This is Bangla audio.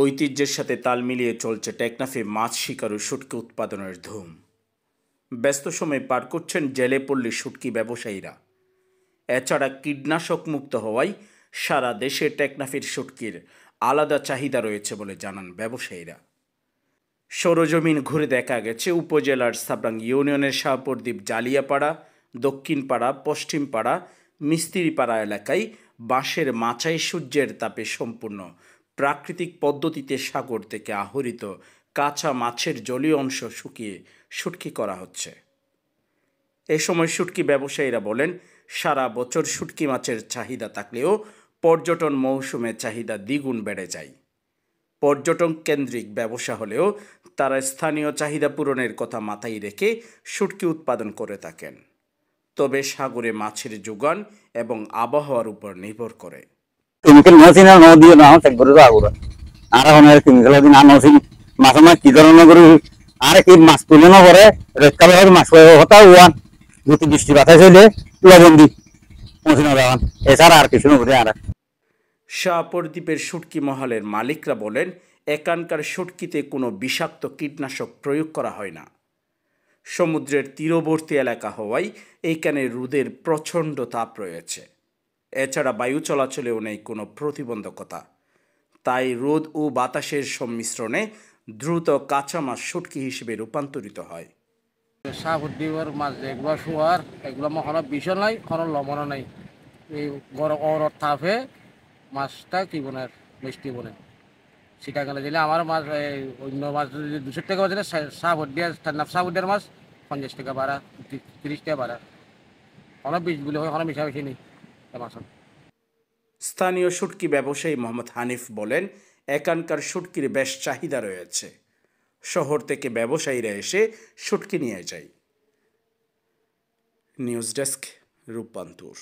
ঐতিহ্যের সাথে তাল মিলিয়ে চলছে টেকনাফে মাছ শিকার ও শুটকি উৎপাদনের ধুম। ব্যস্ত সময় পার করছেন জেলে পল্লী শুটকি ব্যবসায়ীরা। এছাড়া কীটনাশক মুক্ত হওয়ায় সারা দেশে টেকনাফের শুটকির আলাদা চাহিদা রয়েছে বলে জানান ব্যবসায়ীরা। সরজমিন ঘুরে দেখা গেছে উপজেলার সাবরাং ইউনিয়নের শাহপরদ্বীপ জালিয়াপাড়া, দক্ষিণপাড়া, পশ্চিমপাড়া, মিস্ত্রিপাড়া এলাকায় বাঁশের মাচায় সূর্যের তাপে সম্পূর্ণ প্রাকৃতিক পদ্ধতিতে সাগর থেকে আহরিত কাঁচা মাছের জলীয় অংশ শুকিয়ে শুটকি করা হচ্ছে। এ সময় শুটকি ব্যবসায়ীরা বলেন, সারা বছর শুটকি মাছের চাহিদা থাকলেও পর্যটন মৌসুমে চাহিদা দ্বিগুণ বেড়ে যায়। পর্যটন কেন্দ্রিক ব্যবসা হলেও তারা স্থানীয় চাহিদা পূরণের কথা মাথায় রেখে শুটকি উৎপাদন করে থাকেন। তবে সাগরে মাছের যোগান এবং আবহাওয়ার উপর নির্ভর করে। শাহপরদ্বীপের শুটকি মহলের মালিকরা বলেন, এখানকার শুটকিতে কোনো বিষাক্ত কীটনাশক প্রয়োগ করা হয় না। সমুদ্রের তীরবর্তী এলাকা হওয়ায় এইখানে রোদের প্রচণ্ড তাপ রয়েছে। এছাড়া বায়ু চলাচলেও নেই কোনো প্রতিবন্ধকতা। তাই রোদ ও বাতাসের সংমিশ্রণে দ্রুত কাঁচা মাছ শুটকি হিসেবে রূপান্তরিত হয়। শাহপরদ্বীপের মাছ যেগুলো শোয়ার এগুলো কোনো বিষয় নাই, কোনো লবণও নাই। এই গরম তাপে মাছটা কি বলে মিষ্টি বলে সেটা গেলে দিলে আমার মাছ অন্য মাছ যদি 200 টাকা বাজলে শাহপরদ্বীপের মাছ 50 টাকা বাড়া, 30 টাকা বাড়া, কোনো বীজগুলো হয় কোনো মিশামিশি নেই মাছ। স্থানীয় শুটকি ব্যবসায়ী মোহাম্মদ হানিফ বলেন, এখানকার শুটকির বেশ চাহিদা রয়েছে। শহর থেকে ব্যবসায়ীরা এসে শুটকি নিয়ে যায়। নিউজ ডেস্ক, রূপান্তর।